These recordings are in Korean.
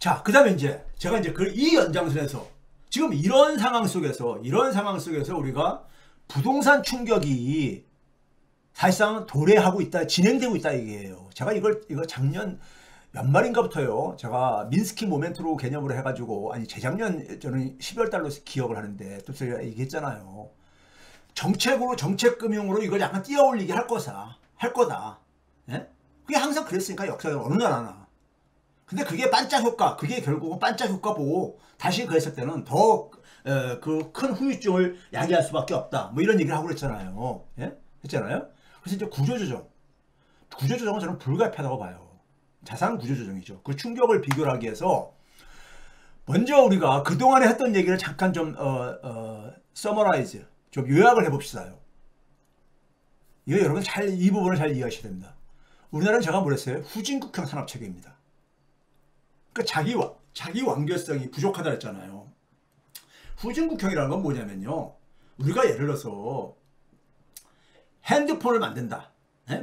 자, 그 다음에 이제 제가 이제 이 연장선에서 지금 이런 상황 속에서 우리가 부동산 충격이 사실상 도래하고 있다, 진행되고 있다 이게요. 제가 이거 작년 연말인가부터요. 제가 민스키 모멘트로 개념으로 해가지고, 아니 재작년 저는 12월 달로 기억을 하는데 또 제가 얘기했잖아요. 정책금융으로 이걸 약간 띄어올리게 할 거다. 예? 그게 항상 그랬으니까 역사에 어느 나라나. 근데 그게 반짝 효과, 그게 결국은 반짝 효과 보고 다시 그랬을 때는 더 그 큰 후유증을 야기할 수밖에 없다. 뭐 이런 얘기를 하고 그랬잖아요. 예? 했잖아요. 그래서 이제 구조조정은 저는 불가피하다고 봐요. 자산 구조조정이죠. 그 충격을 비교하기 위해서 먼저 우리가 그동안에 했던 얘기를 잠깐 좀 서머라이즈, 좀 요약을 해봅시다요. 이거 여러분 이 부분을 잘 이해하셔야 됩니다. 우리나라는 제가 뭐랬어요? 후진국형 산업체계입니다. 그러니까 자기 완결성이 부족하다 했잖아요. 후진국형이라는 건 뭐냐면요. 우리가 예를 들어서 핸드폰을 만든다.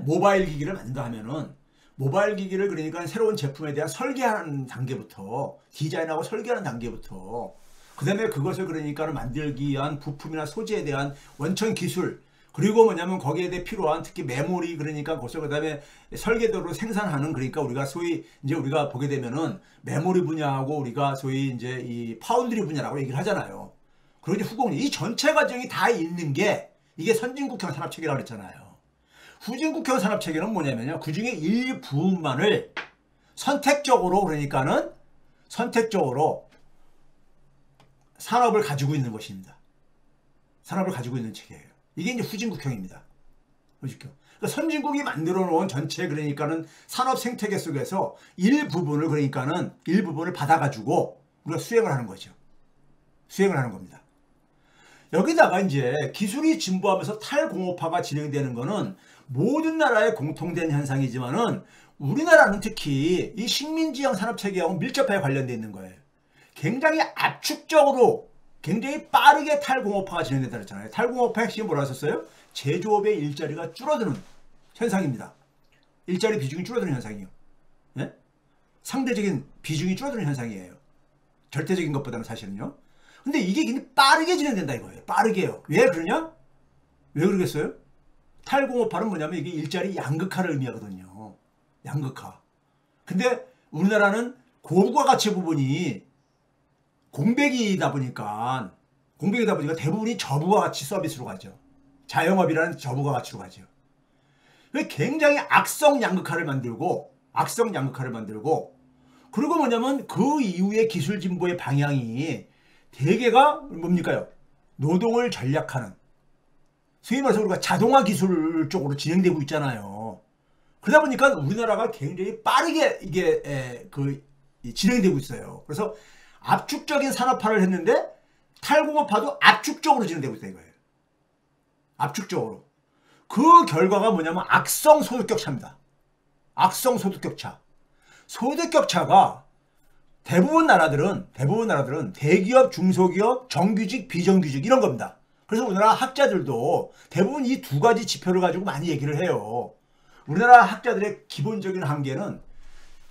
모바일 기기를 만든다 하면은 모바일 기기를 그러니까 새로운 제품에 대한 설계하는 단계부터 디자인하고 설계하는 단계부터 그 다음에 그것을 그러니까 만들기 위한 부품이나 소재에 대한 원천 기술 그리고 뭐냐면 거기에 대해 필요한 특히 메모리 그러니까 그 다음에 설계도로 생산하는 그러니까 우리가 소위 이제 우리가 보게 되면은 메모리 분야하고 우리가 소위 이제 이 파운드리 분야라고 얘기를 하잖아요. 그리고 이제 후공리 이 전체 과정이 다 있는 게 이게 선진국형 산업체계라고 그랬잖아요. 후진국형 산업체계는 뭐냐면요. 그 중에 일부분만을 선택적으로 그러니까는 선택적으로 산업을 가지고 있는 것입니다. 산업을 가지고 있는 체계예요. 이게 이제 후진국형입니다. 후진국형. 그러니까 선진국이 만들어 놓은 전체 그러니까는 산업 생태계 속에서 일부분을 그러니까는 일부분을 받아가지고 우리가 수행을 하는 거죠. 수행을 하는 겁니다. 여기다가 이제 기술이 진보하면서 탈공업화가 진행되는 거는 모든 나라에 공통된 현상이지만은 우리나라는 특히 이 식민지형 산업체계하고 밀접하게 관련되어 있는 거예요. 굉장히 압축적으로 굉장히 빠르게 탈공업화가 진행된다 그랬잖아요. 탈공업화 핵심이 뭐라고 했었어요? 제조업의 일자리가 줄어드는 현상입니다. 일자리 비중이 줄어드는 현상이요. 네? 상대적인 비중이 줄어드는 현상이에요. 절대적인 것보다는 사실은요. 근데 이게 굉장히 빠르게 진행된다 이거예요. 빠르게요. 왜 그러냐? 왜 그러겠어요? 탈공업화는 뭐냐면 이게 일자리 양극화를 의미하거든요. 양극화. 근데 우리나라는 고부가 가치 부분이 공백이다 보니까 대부분이 저부가 가치 서비스로 가죠. 자영업이라는 저부가 가치로 가죠. 굉장히 악성 양극화를 만들고 그리고 뭐냐면 그 이후에 기술 진보의 방향이 대개가 뭡니까요? 노동을 전략하는 소위 말해서 우리가 자동화 기술 쪽으로 진행되고 있잖아요. 그러다 보니까 우리나라가 굉장히 빠르게 이게 진행되고 있어요. 그래서 압축적인 산업화를 했는데 탈공업화도 압축적으로 진행되고 있다 이거예요. 압축적으로. 그 결과가 뭐냐면 악성 소득격차입니다. 악성 소득격차. 소득격차가 대부분 나라들은 대기업, 중소기업, 정규직, 비정규직 이런 겁니다. 그래서 우리나라 학자들도 대부분 이 두 가지 지표를 가지고 많이 얘기를 해요. 우리나라 학자들의 기본적인 한계는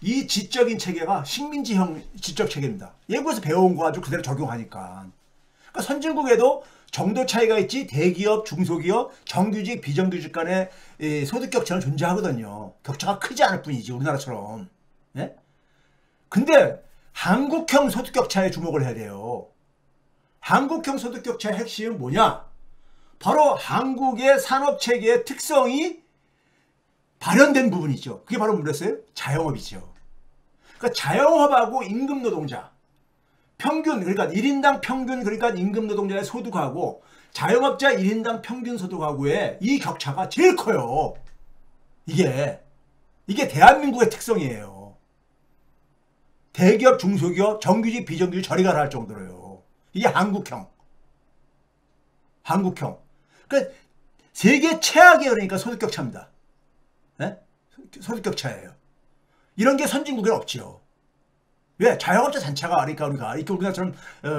이 지적인 체계가 식민지형 지적 체계입니다. 외국에서 배워온 거 가지고 그대로 적용하니까. 그러니까 선진국에도 정도 차이가 있지 대기업, 중소기업, 정규직, 비정규직 간의 소득 격차는 존재하거든요. 격차가 크지 않을 뿐이지 우리나라처럼. 네? 근데 한국형 소득 격차에 주목을 해야 돼요. 한국형 소득 격차의 핵심은 뭐냐? 바로 한국의 산업체계의 특성이 발현된 부분이죠. 그게 바로 뭐랬어요? 자영업이죠. 그러니까 자영업하고 임금 노동자 평균 그러니까 1인당 평균 그러니까 임금 노동자의 소득하고 자영업자 1인당 평균 소득하고의 이 격차가 제일 커요. 이게 대한민국의 특성이에요. 대기업, 중소기업, 정규직, 비정규직 저리 가라 할 정도로요. 이게 한국형. 그러니까 세계 최악의 그러니까 소득격차입니다. 네? 소득격차예요. 이런 게 선진국에는 없지요. 왜? 자영업자 자체가 그러니까 우리나라처럼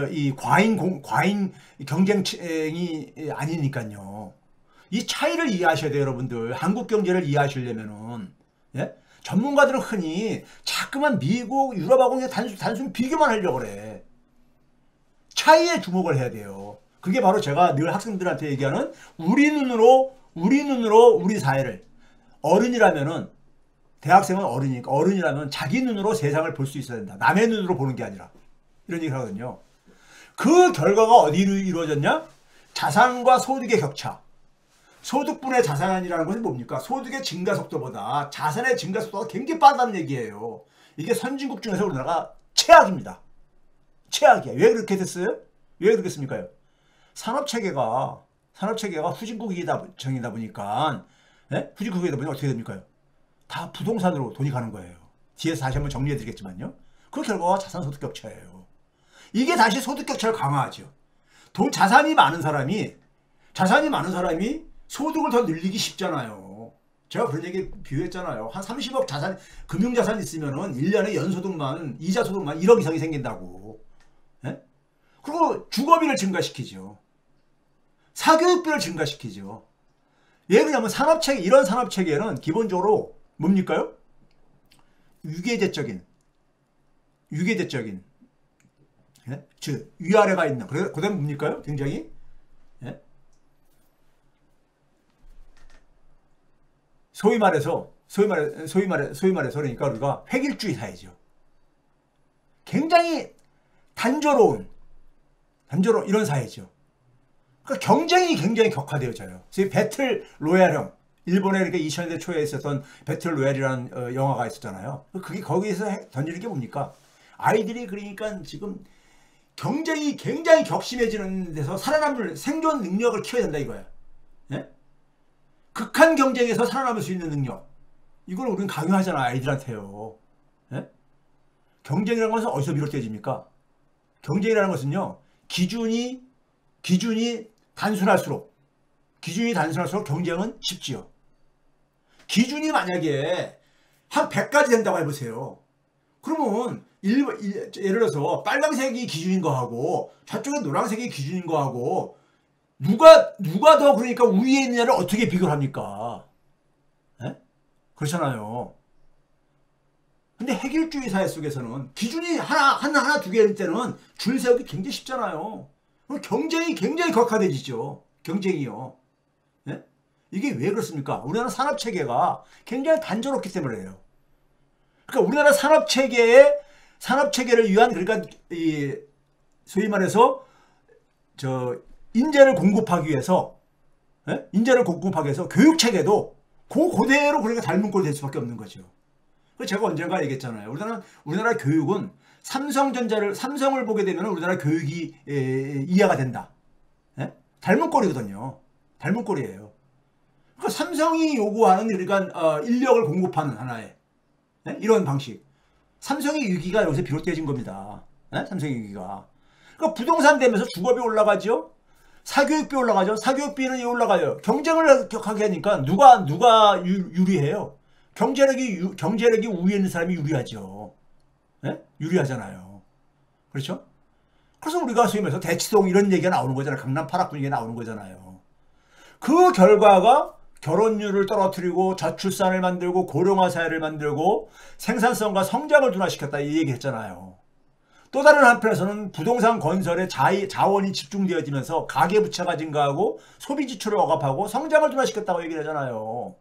이 과잉 경쟁이 아니니까요. 이 차이를 이해하셔야 돼요, 여러분들. 한국 경제를 이해하시려면은. 예? 전문가들은 흔히 자꾸만 미국, 유럽하고 그냥 단순 비교만 하려고 그래. 차이에 주목을 해야 돼요. 그게 바로 제가 늘 학생들한테 얘기하는 우리 눈으로 우리 사회를, 어른이라면은, 대학생은 어른이니까 어른이라면 자기 눈으로 세상을 볼 수 있어야 된다. 남의 눈으로 보는 게 아니라. 이런 얘기를 하거든요. 그 결과가 어디로 이루어졌냐? 자산과 소득의 격차. 소득분의 자산이라는 것은 뭡니까? 소득의 증가 속도보다 자산의 증가 속도가 굉장히 빠르다는 얘기예요. 이게 선진국 중에서 우리나라가 최악입니다. 최악이야. 왜 그렇게 됐어요? 왜 그렇겠습니까? 산업체계가 후진국이다 보니까, 예? 후진국이다 보니까 어떻게 됩니까? 다 부동산으로 돈이 가는 거예요. 뒤에서 다시 한번 정리해 드리겠지만요. 그 결과가 자산 소득 격차예요. 이게 다시 소득 격차를 강화하죠. 자산이 많은 사람이 소득을 더 늘리기 쉽잖아요. 제가 그런 얘기 비유했잖아요. 한 30억 자산, 금융자산 있으면은 1년에 연소득만, 이자 소득만 1억 이상이 생긴다고. 예? 그리고 주거비를 증가시키죠. 사교육비를 증가시키죠. 왜 그러냐면 이런 산업체계는 기본적으로 뭡니까요? 유계제적인, 예? 즉 위아래가 있는, 그다음 뭡니까요? 굉장히, 예? 소위 말해서 그러니까 우리가 획일주의 사회죠. 굉장히 단조로운 이런 사회죠. 그러니까 경쟁이 굉장히 격화되어져요. 그래서 배틀 로얄형, 일본에 이렇게 2000년대 초에 있었던 배틀 로얄이라는 영화가 있었잖아요. 그게 거기에서 던지는 게 뭡니까? 아이들이 그러니까 지금 경쟁이 굉장히 격심해지는 데서 살아남을 생존 능력을 키워야 된다 이거야. 예? 극한 경쟁에서 살아남을 수 있는 능력. 이걸 우리는 강요하잖아, 아이들한테요. 예? 경쟁이라는 것은 어디서 비롯되집니까? 경쟁이라는 것은요, 기준이 단순할수록 경쟁은 쉽지요. 기준이 만약에 한 100가지 된다고 해보세요. 그러면 예를 들어서 빨간색이 기준인 거하고 저쪽에 노란색이 기준인 거하고 누가 더 그러니까 우위에 있느냐를 어떻게 비교를 합니까? 에? 그렇잖아요. 근데 획일주의 사회 속에서는 기준이 하나 두 개일 때는 줄 세우기 굉장히 쉽잖아요. 경쟁이 굉장히 격화되지죠. 경쟁이요. 예? 이게 왜 그렇습니까? 우리나라 산업체계가 굉장히 단조롭기 때문에요. 그러니까 우리나라 산업체계를 위한, 그러니까 소위 말해서 인재를 공급하기 위해서, 예? 교육체계도 그대로 그러니까 닮은 꼴이 될 수밖에 없는 거죠. 제가 언젠가 얘기했잖아요. 우리나라 교육은 삼성을 보게 되면 우리나라 교육이 이해가 된다. 예? 닮은 꼴이거든요. 닮은 꼴이에요. 그러니까 삼성이 요구하는, 그러니까 인력을 공급하는 하나의, 예? 이런 방식. 삼성의 위기가 여기서 비롯되어진 겁니다. 예? 삼성의 위기가. 그러니까 부동산 되면서 주거비 올라가죠. 사교육비 올라가죠. 사교육비는 올라가요. 경쟁을 격하게 하니까 누가 유리해요? 경제력이 우위에 있는 사람이 유리하죠. 예? 유리하잖아요. 그렇죠? 그래서 우리가 소위 말해서 대치동 이런 얘기가 나오는 거잖아요. 강남 8학군 얘기가 나오는 거잖아요. 그 결과가 결혼율을 떨어뜨리고 저출산을 만들고 고령화 사회를 만들고 생산성과 성장을 둔화시켰다 이 얘기 했잖아요. 또 다른 한편에서는 부동산 건설에 자원이 집중되어지면서 가계부채가 증가하고 소비지출을 억압하고 성장을 둔화시켰다고 얘기를 하잖아요.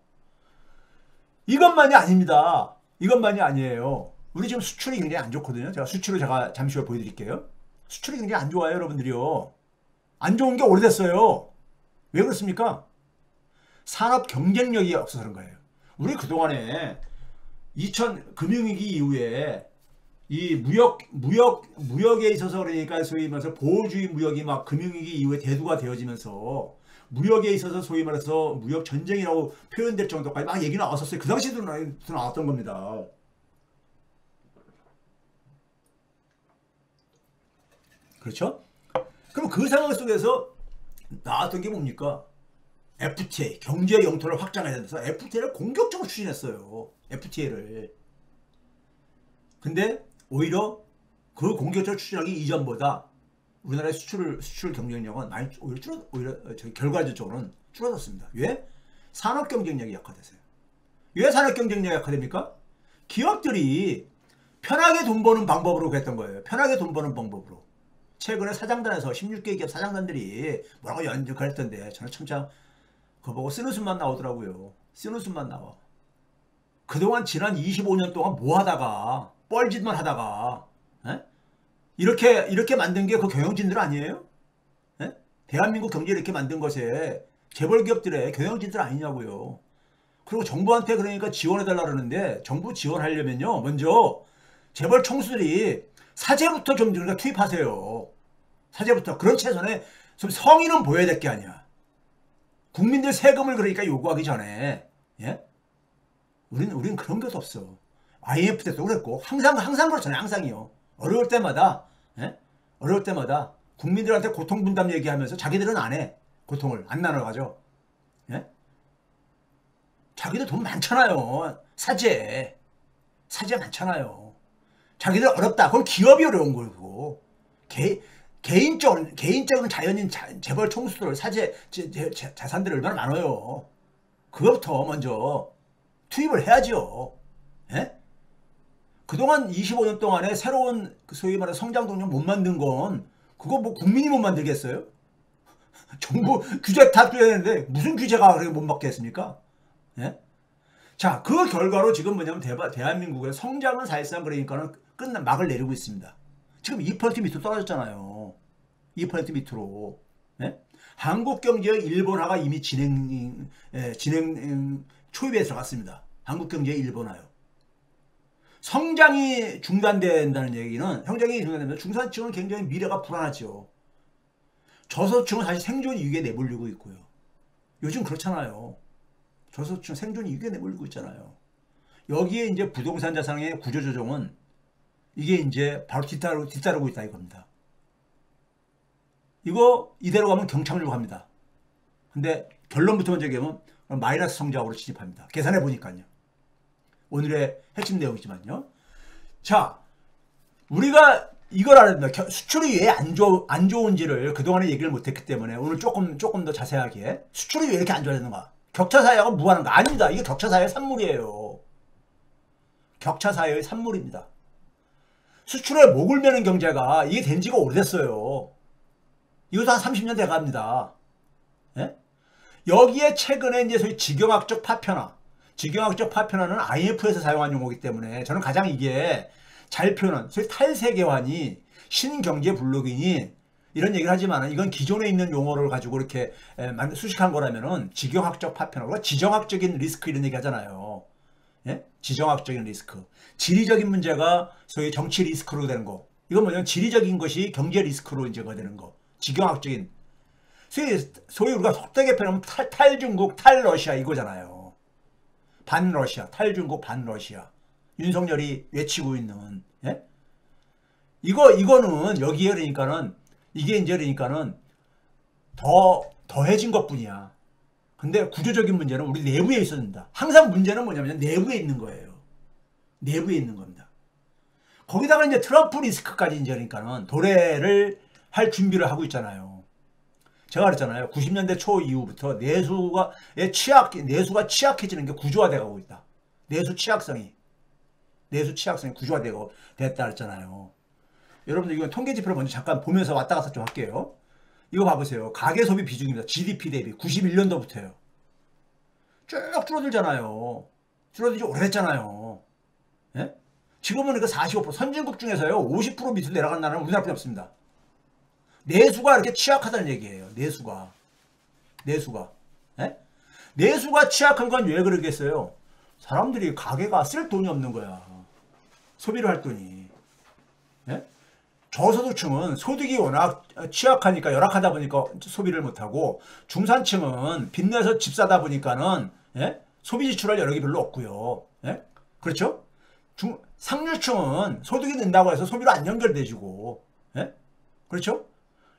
이것만이 아닙니다. 이것만이 아니에요. 우리 지금 수출이 굉장히 안 좋거든요. 수출을 잠시 후에 보여드릴게요. 수출이 굉장히 안 좋아요, 여러분들이요. 안 좋은 게 오래됐어요. 왜 그렇습니까? 산업 경쟁력이 없어서 그런 거예요. 우리 그동안에 금융위기 이후에 이 무역에 있어서, 그러니까 소위 말해서 보호주의 무역이 막 금융위기 이후에 대두가 되어지면서 무역에 있어서 소위 말해서 무역 전쟁이라고 표현될 정도까지 막 얘기 나왔었어요. 그 당시에도 나왔던 겁니다. 그렇죠? 그럼 그 상황 속에서 나왔던 게 뭡니까? FTA, 경제 영토를 확장해야 된다서 FTA를 공격적으로 추진했어요. FTA를. 근데 오히려 그 공격적으로 추진하기 이전보다 우리나라의 수출 경쟁력은 오히려 결과적으로는 줄어들었습니다. 왜? 산업 경쟁력이 약화돼서요. 왜 산업 경쟁력이 약화됩니까? 기업들이 편하게 돈 버는 방법으로 그랬던 거예요. 편하게 돈 버는 방법으로. 최근에 사장단에서 16개 기업 사장단들이 뭐라고 그랬던데 저는 참 그거 보고 쓰는 숨만 나오더라고요. 쓰는 숨만 나와. 그동안 지난 25년 동안 뭐 하다가 뻘짓만 하다가 에? 이렇게 만든 게 그 경영진들 아니에요? 에? 대한민국 경제를 이렇게 만든 것에 재벌 기업들의 경영진들 아니냐고요. 그리고 정부한테 그러니까 지원해달라 그러는데 정부 지원하려면요 먼저 재벌 총수들이 사제부터 좀 그러니까 투입하세요. 사제부터. 그런 최선에 좀 성의는 보여야 될 게 아니야. 국민들 세금을 그러니까 요구하기 전에 예? 우린 그런 것도 없어. IMF 때도 그랬고 항상 그렇잖아요. 항상이요. 어려울 때마다 예? 어려울 때마다 국민들한테 고통 분담 얘기하면서 자기들은 안 해. 고통을 안 나눠가죠. 예? 자기들 돈 많잖아요. 사제 많잖아요. 자기들 어렵다. 그건 기업이 어려운 거고 개인적인 자연인 재벌 총수들 사제 자산들이 얼마나 많아요. 그것부터 먼저 투입을 해야죠. 예? 그동안 25년 동안에 새로운 소위 말해 성장 동력 못 만든 건 그거 뭐 국민이 못 만들겠어요? 정부 규제 다 떼야 되는데 무슨 규제가 그렇게 못 막겠습니까? 예? 자, 그 결과로 지금 뭐냐면 대한민국의 성장은 사실상 그러니까는 막을 내리고 있습니다. 지금 2% 밑으로 떨어졌잖아요. 2% 밑으로. 예? 한국 경제의 일본화가 이미 진행 초입에 들어갔습니다. 한국 경제의 일본화요. 성장이 중단된다는 얘기는 성장이 중단되면 중산층은 굉장히 미래가 불안하죠. 저소득층은 사실 생존 위기에 내몰리고 있고요. 요즘 그렇잖아요. 저소득층 생존 위기에 내몰리고 있잖아요. 여기에 이제 부동산 자산의 구조조정은 이게 이제 바로 뒤따르고 있다 이겁니다. 이거 이대로 가면 경착륙 합니다. 근데 결론부터 먼저 얘기하면 마이너스 성장으로 진입합니다. 계산해 보니까요. 오늘의 핵심 내용이지만요. 자, 우리가 이걸 알아야 됩니다. 수출이 왜 안 좋은지를 그동안에 얘기를 못했기 때문에 오늘 조금 더 자세하게 수출이 왜 이렇게 안 좋아야 되는가? 격차 사회하고 무관한가? 아닙니다. 이게 격차 사회의 산물이에요. 격차 사회의 산물입니다. 수출에 목을 매는 경제가 이게 된 지가 오래됐어요. 이것도 한 30년 돼갑니다. 예? 여기에 최근에 이제 소위 지경학적 파편화는 IMF에서 사용한 용어이기 때문에 저는 가장 이게 잘 표현한 소위 탈세계화니 신경제 블록이니 이런 얘기를 하지만 이건 기존에 있는 용어를 가지고 이렇게 수식한 거라면은 지경학적 파편화, 지정학적인 리스크 이런 얘기 하잖아요. 예? 지정학적인 리스크. 지리적인 문제가 소위 정치 리스크로 되는 거. 이건 뭐냐면 지리적인 것이 경제 리스크로 이제 되는 거. 지경학적인. 소위 우리가 속되게 표현하면 탈중국, 탈러시아 이거잖아요. 반러시아, 탈중국, 반러시아. 윤석열이 외치고 있는. 예? 이거는 여기에 그러니까는 이게 이제 그러니까는 더해진 것 뿐이야. 근데 구조적인 문제는 우리 내부에 있었습니다. 항상 문제는 뭐냐면 내부에 있는 거예요. 내부에 있는 겁니다. 거기다가 이제 트럼프 리스크까지 이제 그러니까는 도래를 할 준비를 하고 있잖아요. 제가 그랬잖아요. 90년대 초 이후부터 내수가 취약해지는 게 구조화되어 가고 있다. 내수 취약성이 구조화되고 됐다 그랬잖아요. 여러분들 이건 통계 지표를 먼저 잠깐 보면서 왔다 갔다 좀 할게요. 이거 봐보세요. 가계소비 비중입니다. GDP 대비 91년도부터요. 쭉 줄어들잖아요. 줄어들지 오래됐잖아요. 예? 지금은 그 45% 선진국 중에서요 50% 밑으로 내려간 나라는 우리나라뿐이 없습니다. 내수가 이렇게 취약하다는 얘기예요. 내수가. 예? 내수가 취약한 건 왜 그러겠어요? 사람들이 가게가 쓸 돈이 없는 거야. 소비를 할 돈이. 예? 저소득층은 소득이 워낙 취약하니까 열악하다 보니까 소비를 못하고 중산층은 빚내서 집 사다 보니까는 예? 소비 지출할 여력이 별로 없고요. 예? 그렇죠? 상류층은 소득이 는다고 해서 소비로 안 연결돼지고 예? 그렇죠?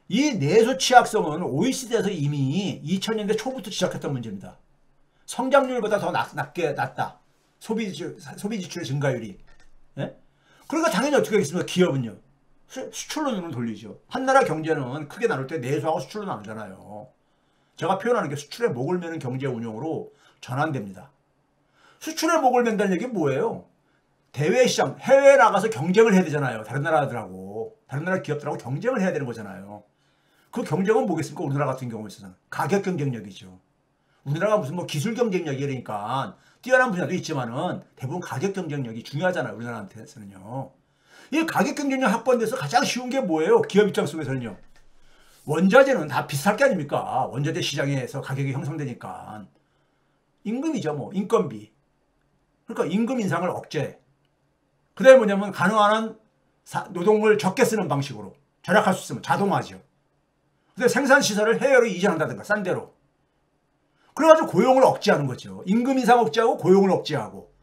이 내수 취약성은 OECD에서 이미 2000년대 초부터 지적했던 문제입니다. 성장률보다 더 낮다. 소비 지출의 증가율이. 예? 그러니까 당연히 어떻게 하겠습니까? 기업은요. 수출로 눈을 돌리죠. 한 나라 경제는 크게 나눌 때 내수하고 수출로 나누잖아요. 제가 표현하는 게 수출에 목을 매는 경제 운용으로 전환됩니다. 수출에 목을 맨다는 얘기 뭐예요? 대외 시장, 해외에 나가서 경쟁을 해야 되잖아요. 다른 나라들하고, 다른 나라 기업들하고 경쟁을 해야 되는 거잖아요. 그 경쟁은 뭐겠습니까? 우리나라 같은 경우에 있어서는 가격 경쟁력이죠. 우리나라가 무슨 뭐 기술 경쟁력이 그러니까 뛰어난 분야도 있지만은 대부분 가격 경쟁력이 중요하잖아요. 우리나라한테서는요. 이 가격 경쟁력 확보돼서 가장 쉬운 게 뭐예요? 기업 입장 속에서는요. 원자재는 다 비쌀 게 아닙니까? 원자재 시장에서 가격이 형성되니까. 임금이죠, 뭐. 인건비. 그러니까 임금 인상을 억제. 그 다음에 뭐냐면 가능한 한 노동을 적게 쓰는 방식으로 절약할 수 있으면 자동화죠. 근데 생산시설을 해외로 이전한다든가, 싼 데로. 그래가지고 고용을 억제하는 거죠. 임금 인상 억제하고 고용을 억제하고.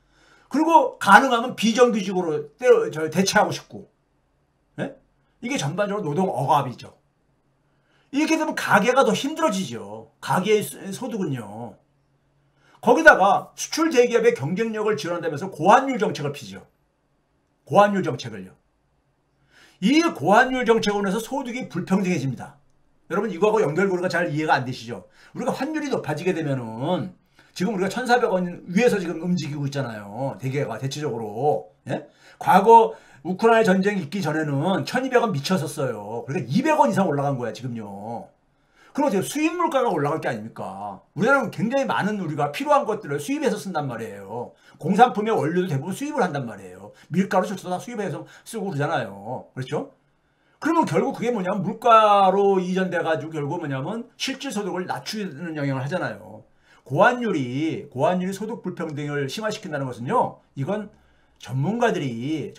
그리고 가능하면 비정규직으로 대체하고 싶고. 네? 이게 전반적으로 노동 억압이죠. 이렇게 되면 가계가 더 힘들어지죠. 가계의 소득은요. 거기다가 수출 대기업의 경쟁력을 지원한다면서 고환율 정책을 피죠. 고환율 정책을요. 이 고환율 정책으로 해서 소득이 불평등해집니다. 여러분 이거하고 연결고리가 잘 이해가 안 되시죠? 우리가 환율이 높아지게 되면은 지금 우리가 1,400원 위에서 지금 움직이고 있잖아요. 대개가 대체적으로. 예? 과거 우크라이나 전쟁 있기 전에는 1,200원 미쳤었어요. 그러니까 200원 이상 올라간 거야 지금요. 그럼 어떻게 수입 물가가 올라갈 게 아닙니까? 우리나라는 굉장히 많은 우리가 필요한 것들을 수입해서 쓴단 말이에요. 공산품의 원료도 대부분 수입을 한단 말이에요. 밀가루 저도 다 수입해서 쓰고 그러잖아요. 그렇죠? 그러면 결국 그게 뭐냐면 물가로 이전돼가지고 결국 뭐냐면 실질 소득을 낮추는 영향을 하잖아요. 고환율이 소득 불평등을 심화시킨다는 것은요. 이건 전문가들이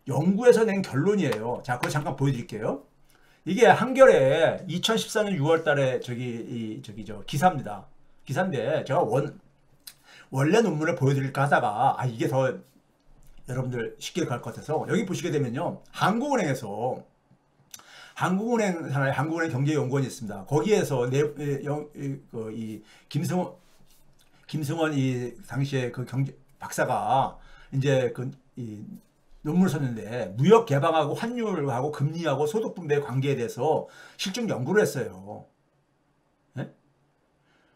연구에서 낸 결론이에요. 자, 그거 잠깐 보여드릴게요. 이게 한겨레 2014년 6월 달에 저 기사입니다. 기사인데 제가 원래 논문을 보여드릴까 하다가 이게 더 여러분들 쉽게 갈 것 같아서 여기 보시게 되면요. 한국은행 산하의 한국은행 경제연구원이 있습니다. 거기에서 이 김승원 이 당시에 그 경제 박사가 이제 이 논문을 썼는데 무역 개방하고 환율하고 금리하고 소득 분배의 관계에 대해서 실증 연구를 했어요. 네?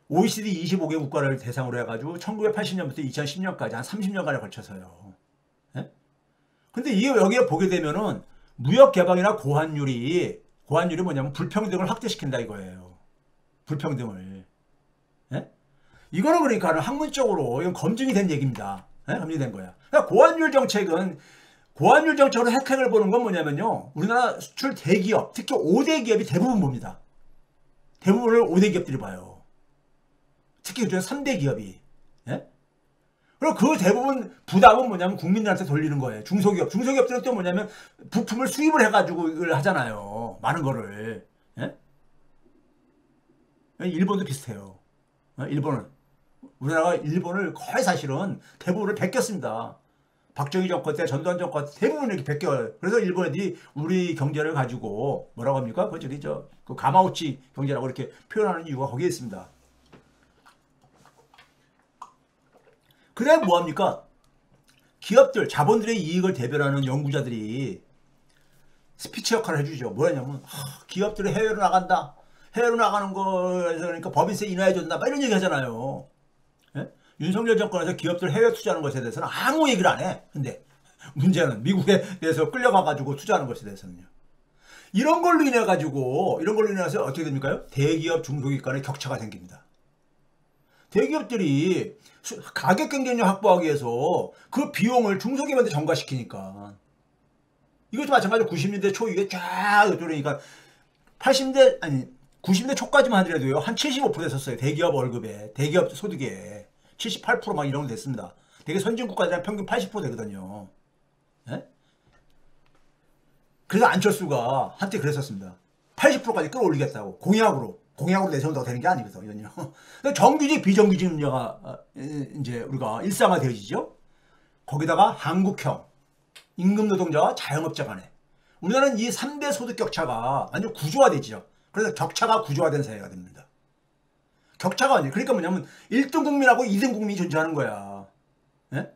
OECD 25개 국가를 대상으로 해가지고 1980년부터 2010년까지 한 30년간에 걸쳐서요. 네? 근데 이게 여기에 보게 되면은 무역 개방이나 고환율이 뭐냐면 불평등을 확대시킨다 이거예요. 불평등을. 네? 이거는 그러니까 학문적으로 이건 검증이 된 얘기입니다. 네? 검증된 거야. 그러니까 고환율 정책으로 혜택을 보는 건 뭐냐면요. 우리나라 수출 대기업, 특히 5대 기업이 대부분 봅니다. 대부분을 5대 기업들이 봐요. 특히 그중에 3대 기업이. 예? 그리고 그 대부분 부담은 뭐냐면 국민들한테 돌리는 거예요. 중소기업들은 또 뭐냐면 부품을 수입을 해가지고 이걸 하잖아요. 많은 거를. 예? 일본도 비슷해요. 우리나라가 일본을 거의 사실은 대부분을 베꼈습니다. 박정희 정권 때, 전두환 정권 때 대부분 이렇게 베껴요. 그래서 일본 애들이 우리 경제를 가지고 뭐라고 합니까? 그 가마우치 경제라고 이렇게 표현하는 이유가 거기에 있습니다. 그 다음에 뭐합니까? 기업들, 자본들의 이익을 대변하는 연구자들이 스피치 역할을 해주죠. 뭐냐면 기업들이 해외로 나간다. 해외로 나가는 거에서 그러니까 법인세 인하해준다. 막 이런 얘기 하잖아요. 예? 윤석열 정권에서 기업들 해외 투자하는 것에 대해서는 아무 얘기를 안 해. 근데 문제는 미국에 대해서 끌려가가지고 투자하는 것에 대해서는요. 이런 걸로 인해서 어떻게 됩니까? 대기업, 중소기업 간의 격차가 생깁니다. 대기업들이 가격 경쟁력 확보하기 위해서 그 비용을 중소기업한테 전가시키니까 이것도 마찬가지로 90년대 초 이게 쫙 그러니까 90년대 초까지만 하더라도요 한 75% 됐었어요. 대기업 월급에, 대기업 소득에 78% 막 이런 거 됐습니다. 되게 선진국가들은 평균 80% 되거든요. 예? 그래서 안철수가 한때 그랬었습니다. 80%까지 끌어올리겠다고 공약으로 내세운다고 되는 게 아니거든요. 정규직, 비정규직 문제가 이제 우리가 일상화되어지죠. 거기다가 한국형 임금 노동자와 자영업자 간에 우리나라는 이 3대 소득 격차가 완전 구조화되죠. 그래서 격차가 구조화된 사회가 됩니다. 격차가 아니에요. 그러니까 뭐냐면 1등 국민하고 2등 국민이 존재하는 거야. 예?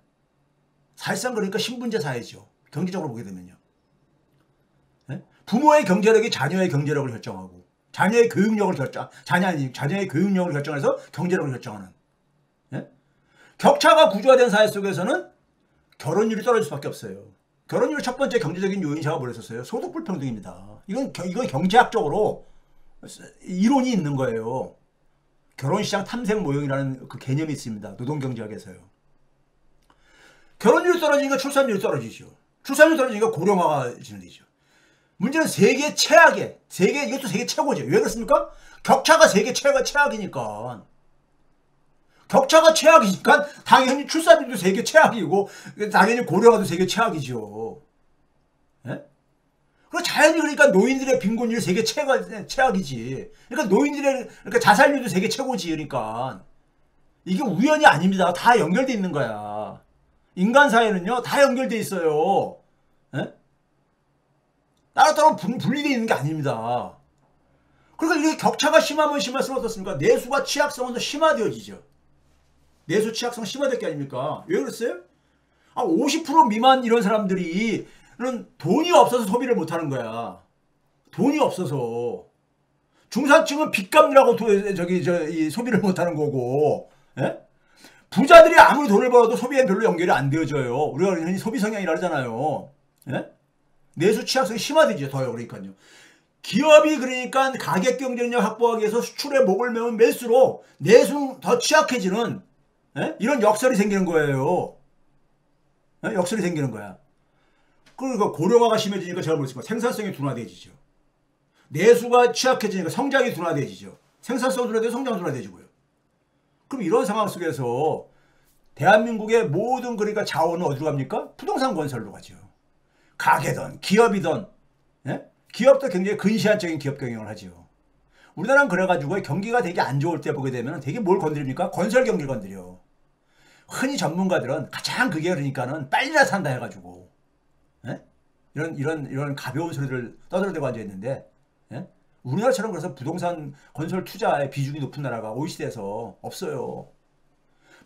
사실상 그러니까 신분제 사회죠. 경제적으로 보게 되면요. 예? 부모의 경제력이 자녀의 경제력을 결정하고 자녀의 교육력을 결정해서 경제력을 결정하는. 예? 격차가 구조화된 사회 속에서는 결혼율이 떨어질 수밖에 없어요. 결혼율 첫 번째 경제적인 요인이 제가 뭐랬었어요? 소득 불평등입니다. 이건 경제학적으로 이론이 있는 거예요. 결혼시장 탐색 모형이라는 그 개념이 있습니다. 노동경제학에서요. 결혼율이 떨어지니까 출산율이 떨어지죠. 출산율이 떨어지니까 고령화가 진행되죠. 문제는 세계 최악의, 이것도 세계 최고죠. 왜 그렇습니까? 격차가 세계 최악이니까. 격차가 최악이니까 당연히 출산율도 세계 최악이고 당연히 고령화도 세계 최악이죠. 예? 그 자연히 그러니까 노인들의 빈곤율이 세계 최악이지. 그러니까 그러니까 자살률도 세계 최고지. 그러니까 이게 우연이 아닙니다. 다 연결돼 있는 거야. 인간 사회는요 다 연결돼 있어요. 예? 따로따로 분리되어 있는 게 아닙니다. 그러니까 이렇게 격차가 심하면 심할수록 어떻습니까? 내수가 취약성은 더 심화되어지죠. 내수 취약성 심화될 게 아닙니까? 왜 그랬어요? 50% 미만 이런 사람들이 돈이 없어서 소비를 못하는 거야. 돈이 없어서. 중산층은 빚 갚느라고 소비를 못하는 거고. 예? 부자들이 아무리 돈을 벌어도 소비에 별로 연결이 안 되어져요. 우리가 흔히 소비 성향이라 하잖아요. 예? 내수 취약성이 심화되죠. 더요. 그러니까요. 기업이 그러니까 가격 경쟁력 확보하기 위해서 수출에 목을 매면 맬수록 내수는 더 취약해지는 이런 역설이 생기는 거예요. 역설이 생기는 거야. 그러니까 고령화가 심해지니까 제가 뭐랬습니까? 생산성이 둔화되지죠. 내수가 취약해지니까 성장이 둔화되지죠. 생산성이 둔화되고 성장이 둔화되지고요. 그럼 이런 상황 속에서 대한민국의 모든 그러니까 자원은 어디로 갑니까? 부동산 건설로 가죠. 가게든 기업이든 기업도 굉장히 근시안적인 기업 경영을 하죠. 우리나라는 그래가지고 경기가 되게 안 좋을 때 보게 되면 되게 뭘 건드립니까? 건설 경기를 건드려. 흔히 전문가들은 가장 그게 그러니까는 빨리나 산다 해가지고 이런 가벼운 소리를 떠들어대고 앉아있는데 우리나라처럼 그래서 부동산 건설 투자의 비중이 높은 나라가 OECD에서 없어요.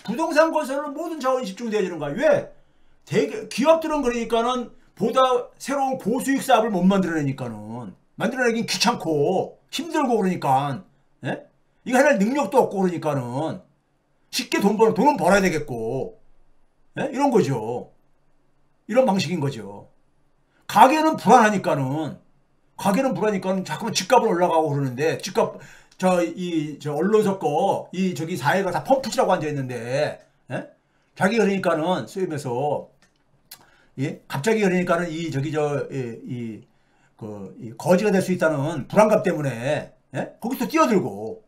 부동산 건설로 모든 자원이 집중되어지는 거야. 왜? 기업들은 그러니까는 보다 새로운 고수익 사업을 못 만들어내니까는 만들어내긴 귀찮고 힘들고 그러니까 이거 해낼 능력도 없고 그러니까는 쉽게 돈은 벌어야 되겠고 이런 거죠. 이런 방식인 거죠. 가게는 불안하니까는 자꾸만 집값은 올라가고 그러는데 집값 언론서 저기 사회가 다 펌프치라고 앉아 있는데 자기 그러니까는 수입에서 갑자기 그러니까는 이 거지가 될 수 있다는 불안감 때문에 거기서 뛰어들고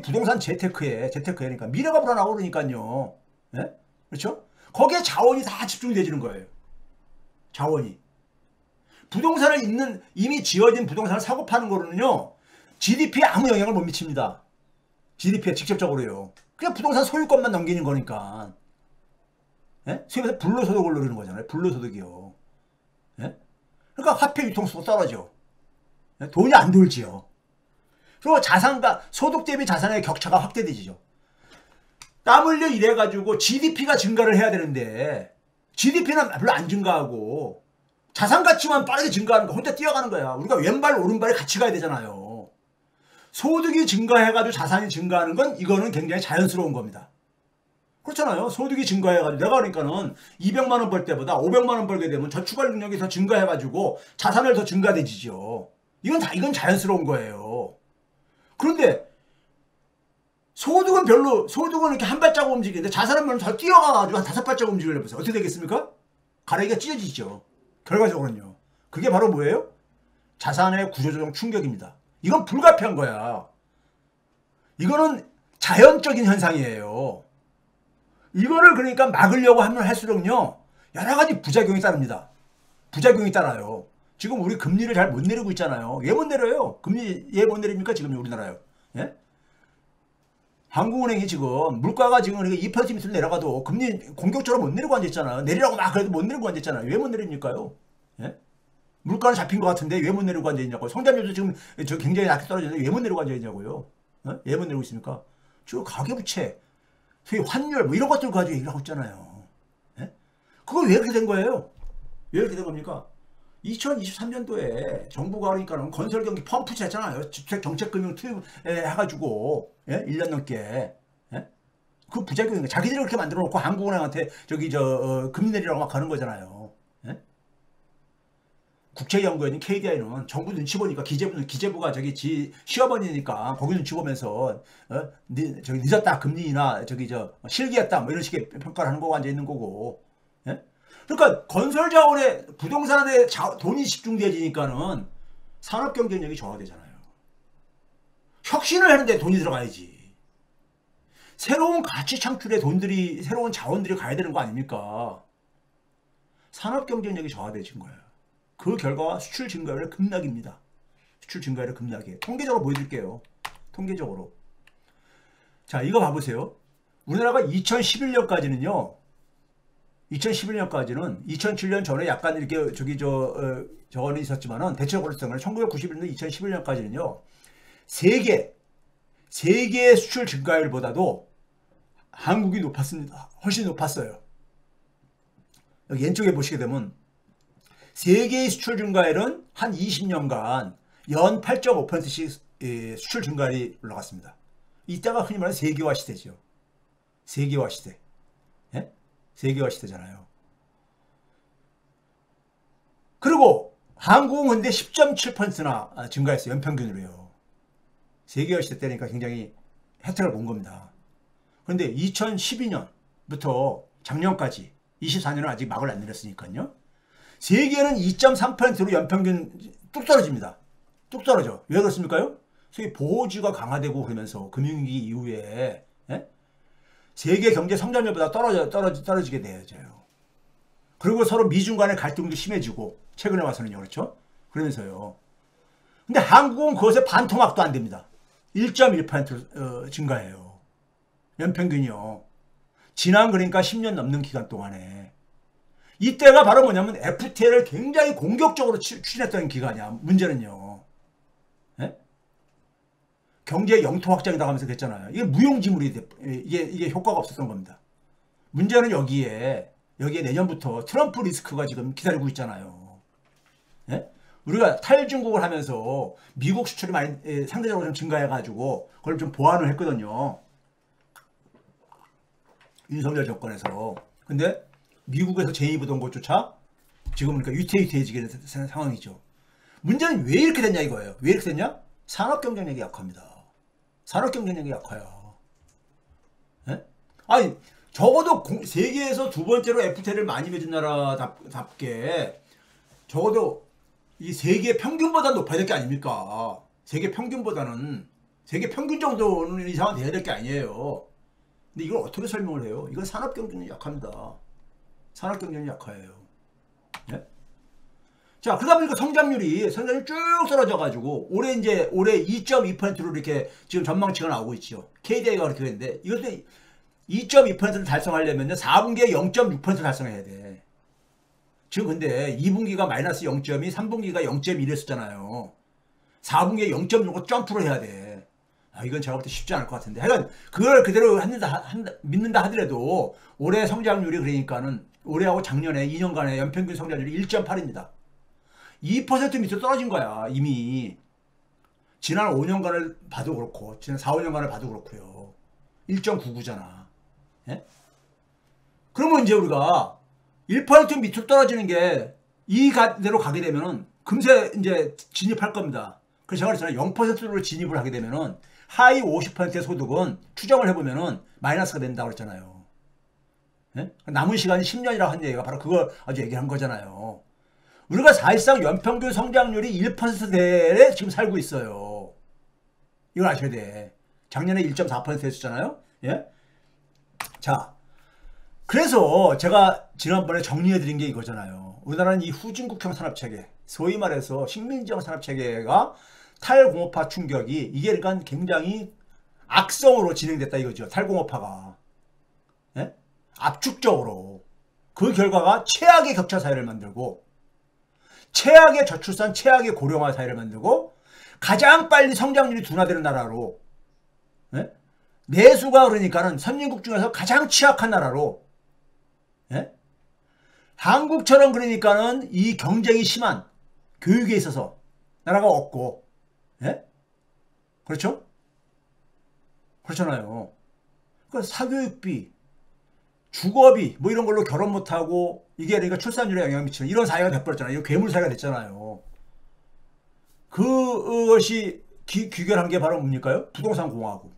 부동산 재테크니까 미래가 불안하고 그러니까요. 그렇죠? 거기에 자원이 다 집중되지는 거예요. 자원이. 부동산을 이미 지어진 부동산을 사고 파는 거로는요. GDP에 아무 영향을 못 미칩니다. GDP에 직접적으로요. 그냥 부동산 소유권만 넘기는 거니까. 수입에서 불로소득을 노리는 거잖아요. 불로소득이요. 그러니까 화폐 유통수도 떨어져. 돈이 안 돌지요. 그리고 소득 대비 자산의 격차가 확대되지죠. 땀 흘려 일해가지고 GDP가 증가를 해야 되는데 GDP는 별로 안 증가하고 자산 가치만 빠르게 증가하는 거 혼자 뛰어가는 거야. 우리가 왼발 오른발이 같이 가야 되잖아요. 소득이 증가해가지고 자산이 증가하는 건 이거는 굉장히 자연스러운 겁니다. 그렇잖아요. 소득이 증가해가지고 내가 그러니까는 200만 원 벌 때보다 500만 원 벌게 되면 저축할 능력이 더 증가해가지고 자산을 더 증가되지죠. 이건 자연스러운 거예요. 그런데 소득은 이렇게 한 발자국 움직이는데 자산은 더 뛰어가가지고 한 5발자국 움직이려고 해서 어떻게 되겠습니까? 가래기가 찢어지죠. 결과적으로는요. 그게 바로 뭐예요? 자산의 구조조정 충격입니다. 이건 불가피한 거야. 이거는 자연적인 현상이에요. 이거를 그러니까 막으려고 하면 할수록요. 여러 가지 부작용이 따릅니다. 부작용이 따라요. 지금 우리 금리를 잘 못 내리고 있잖아요. 왜 못 내려요? 금리 왜 못 내립니까? 지금 우리나라요. 한국은행이 지금 물가가 지금 2% 밑으로 내려가도 금리 공격적으로 못 내리고 앉아있잖아요. 내리라고 막 그래도 못 내리고 앉아있잖아요. 왜 못 내립니까요? 물가는 잡힌 것 같은데 왜 못 내리고 앉아있냐고요. 성장률도 지금 굉장히 낮게 떨어지는데 왜 못 내리고 앉아있냐고요. 왜 못 내리고 있습니까? 지금 가계부채, 소위 환율 뭐 이런 것들 가지고 얘기를 하고 있잖아요. 그거 왜 그렇게 된 거예요? 왜 그렇게 된 겁니까? 2023년도에 정부가 그러니까는 건설 경기 펌프치 했잖아요. 주택 정책금융 투입 해가지고 1년 넘게 그 부작용인가? 자기들이 그렇게 만들어 놓고 한국은행한테 저기 금리 내리라고 막 하는 거잖아요. 예? 국책연구원인 KDI는 정부 눈치 보니까 기재부가 저기 시어머니니까 거기 눈치 보면서 저기 늦었다 금리나 저기 실기했다 뭐 이런 식의 평가를 하는 거고 앉아 있는 거고. 예? 그러니까 건설 자원에 부동산에 돈이 집중되지니까는 산업 경쟁력이 저하되잖아요. 혁신을 하는데 돈이 들어가야지. 새로운 가치 창출에 새로운 자원들이 가야 되는 거 아닙니까? 산업 경쟁력이 저하되진 거예요. 그 결과가 수출 증가율의 급락입니다. 수출 증가율의 급락이에요. 통계적으로 보여드릴게요. 통계적으로. 자, 이거 봐보세요. 우리나라가 2011년까지는 2007년 전에 약간 이렇게 저거는 있었지만은 대체적으로 1991년, 2011년까지는요. 세계 수출 증가율보다도 한국이 높았습니다. 훨씬 높았어요. 여기 왼쪽에 보시게 되면 세계의 수출 증가율은 한 20년간 연 8.5%씩 수출 증가율이 올라갔습니다. 이때가 흔히 말하는 세계화 시대죠. 세계화 시대. 예? 세계화 시대잖아요. 그리고 한국은 근데 10.7%나 증가했어요. 연평균으로요. 세계화 시대 때니까 굉장히 혜택을 본 겁니다. 그런데 2012년부터 작년까지 24년은 아직 막을 안 내렸으니까요. 세계는 2.3%로 연평균 뚝 떨어집니다. 뚝 떨어져. 왜 그렇습니까요? 소위 보호주가 강화되고 그러면서 금융위기 이후에 세계 경제 성장률보다 떨어지게 되어져요. 그리고 서로 미중 간의 갈등도 심해지고 최근에 와서는요. 그렇죠? 그러면서요. 근데 한국은 그것에 반토막도 안 됩니다. 1.1% 증가해요. 연평균이요. 지난 그러니까 10년 넘는 기간 동안에. 이때가 바로 뭐냐면 FTA를 굉장히 공격적으로 추진했던 기간이야. 문제는요. 예? 경제 영토 확장이다 하면서 그랬잖아요. 이게 무용지물이 이게 효과가 없었던 겁니다. 문제는 여기에 내년부터 트럼프 리스크가 지금 기다리고 있잖아요. 예? 우리가 탈중국을 하면서 미국 수출이 많이 상대적으로 좀 증가해가지고 그걸 좀 보완을 했거든요. 윤석열 정권에서. 근데 미국에서 제2부동 곳조차 지금 그러니까 유태해지게 된 상황이죠. 문제는 왜 이렇게 됐냐 이거예요. 왜 이렇게 됐냐? 산업 경쟁력이 약합니다. 산업 경쟁력이 약해요. 예? 아니 적어도 세계에서 두 번째로 FTA를 많이 맺은 나라답게 적어도 이 세계 평균보다 높아야 될 게 아닙니까? 세계 평균 정도는 이상은 돼야 될 게 아니에요. 근데 이걸 어떻게 설명을 해요? 이건 산업 경쟁력이 약합니다. 산업 경쟁력이 약해요. 예? 자, 그러다 보니까 성장률이 쭉 떨어져가지고 올해 2.2%로 이렇게 지금 전망치가 나오고 있죠. KDI가 그렇게 됐는데 이것도 2.2%를 달성하려면 4분기에 0.6% 달성해야 돼. 지금 근데 2분기가 마이너스 0.2, 3분기가 0.1 했었잖아요. 4분기에 0.6을 점프를 해야 돼. 이건 제가 볼 때 쉽지 않을 것 같은데. 하여간 그걸 그대로 믿는다 하더라도 올해 성장률이 그러니까는 올해하고 작년에 2년간의 연평균 성장률이 1.8입니다. 2% 밑으로 떨어진 거야. 이미. 지난 5년간을 봐도 그렇고 지난 4, 5년간을 봐도 그렇고요. 1.99잖아. 예? 그러면 이제 우리가 1% 밑으로 떨어지는 게 이대로 가게 되면은 금세 이제 진입할 겁니다. 그래서 제가 그랬잖아요. 0%로 진입을 하게 되면은 하위 50%의 소득은 추정을 해보면은 마이너스가 된다고 그랬잖아요. 예? 남은 시간이 10년이라고 한 얘기가 바로 그걸 아주 얘기한 거잖아요. 우리가 사실상 연평균 성장률이 1%대에 지금 살고 있어요. 이걸 아셔야 돼. 작년에 1.4% 했었잖아요. 예? 자, 그래서 제가 지난번에 정리해드린 게 이거잖아요. 우리나라는 이 후진국형 산업체계, 소위 말해서 식민지형 산업체계가 탈공업화 충격이 이게 그러니까 굉장히 악성으로 진행됐다 이거죠. 탈공업화가. 예? 압축적으로. 그 결과가 최악의 격차 사회를 만들고 최악의 저출산, 최악의 고령화 사회를 만들고 가장 빨리 성장률이 둔화되는 나라로 예? 내수가 그러니까는 선진국 중에서 가장 취약한 나라로 예? 한국처럼 그러니까는 이 경쟁이 심한 교육에 있어서 나라가 없고 예? 그렇죠? 그렇잖아요. 그러니까 사교육비, 주거비 뭐 이런 걸로 결혼 못하고 이게 그러니까 출산율에 영향 미치는 이런 사회가 돼버렸잖아요. 이거 괴물 사회가 됐잖아요. 그것이 귀결한 게 바로 뭡니까요? 부동산 공화국.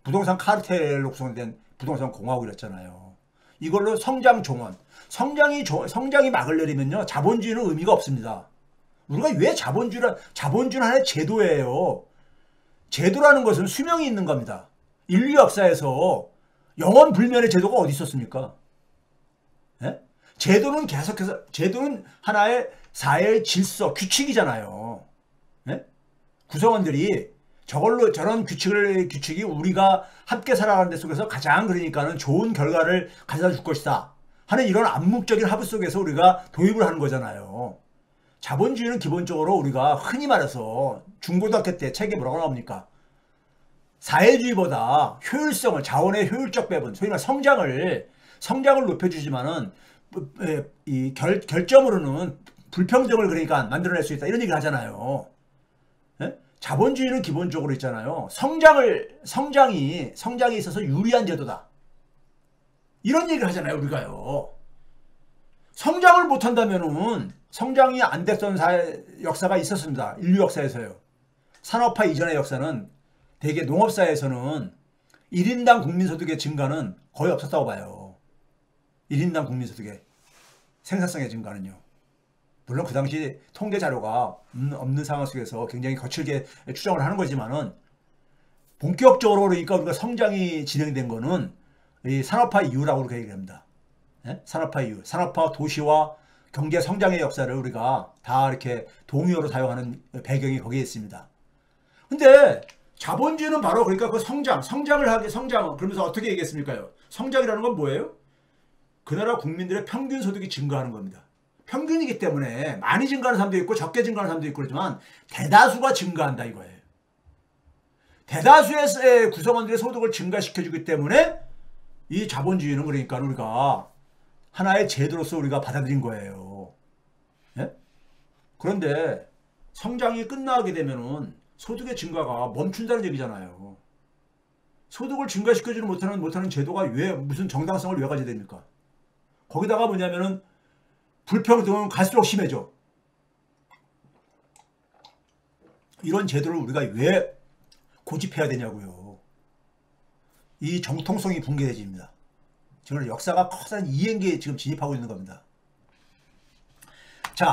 부동산 카르텔로 구성된 부동산 공화국이었잖아요. 이걸로 성장 종언. 성장이 막을 내리면요. 자본주의는 의미가 없습니다. 우리가 왜 자본주의는 하나의 제도예요. 제도라는 것은 수명이 있는 겁니다. 인류 역사에서 영원 불면의 제도가 어디 있었습니까? 예? 제도는 하나의 사회의 질서, 규칙이잖아요. 예? 구성원들이 저런 규칙이 우리가 함께 살아가는 데 속에서 가장 그러니까는 좋은 결과를 가져다 줄 것이다 하는 이런 암묵적인 합의 속에서 우리가 도입을 하는 거잖아요. 자본주의는 기본적으로 우리가 흔히 말해서 중고등학교 때 책에 뭐라고 나옵니까? 사회주의보다 효율성을, 자원의 효율적 배분, 소위 말해 성장을 높여주지만은 이 결점으로는 불평등을 그러니까 만들어낼 수 있다 이런 얘기를 하잖아요. 예? 자본주의는 기본적으로 있잖아요. 성장이 있어서 유리한 제도다. 이런 얘기를 하잖아요, 우리가요. 성장을 못한다면은 성장이 안 됐던 역사가 있었습니다. 인류 역사에서요. 산업화 이전의 역사는 대개 농업사에서는 1인당 국민소득의 증가는 거의 없었다고 봐요. 1인당 국민소득의 생산성의 증가는요. 물론 그 당시 통계 자료가 없는 상황 속에서 굉장히 거칠게 추정을 하는 거지만은 본격적으로 그러니까 우리가 성장이 진행된 거는 이 산업화 이후라고 그렇게 얘기합니다. 예? 산업화 이후, 산업화 도시와 경제 성장의 역사를 우리가 다 이렇게 동의어로 사용하는 배경이 거기에 있습니다. 근데 자본주의는 바로 그러니까 그 성장을 그러면서 어떻게 얘기했습니까요? 성장이라는 건 뭐예요? 그 나라 국민들의 평균 소득이 증가하는 겁니다. 평균이기 때문에 많이 증가하는 사람도 있고 적게 증가하는 사람도 있고 그렇지만 대다수가 증가한다 이거예요. 대다수의 구성원들의 소득을 증가시켜주기 때문에 이 자본주의는 그러니까 우리가 하나의 제도로서 우리가 받아들인 거예요. 예? 그런데 성장이 끝나게 되면은 소득의 증가가 멈춘다는 얘기잖아요. 소득을 증가시켜주지 못하는 제도가 왜 무슨 정당성을 왜 가져야 됩니까? 거기다가 뭐냐면은 불평등은 갈수록 심해져. 이런 제도를 우리가 왜 고집해야 되냐고요. 이 정통성이 붕괴해집니다. 지금 역사가 커다란 이행기에 지금 진입하고 있는 겁니다.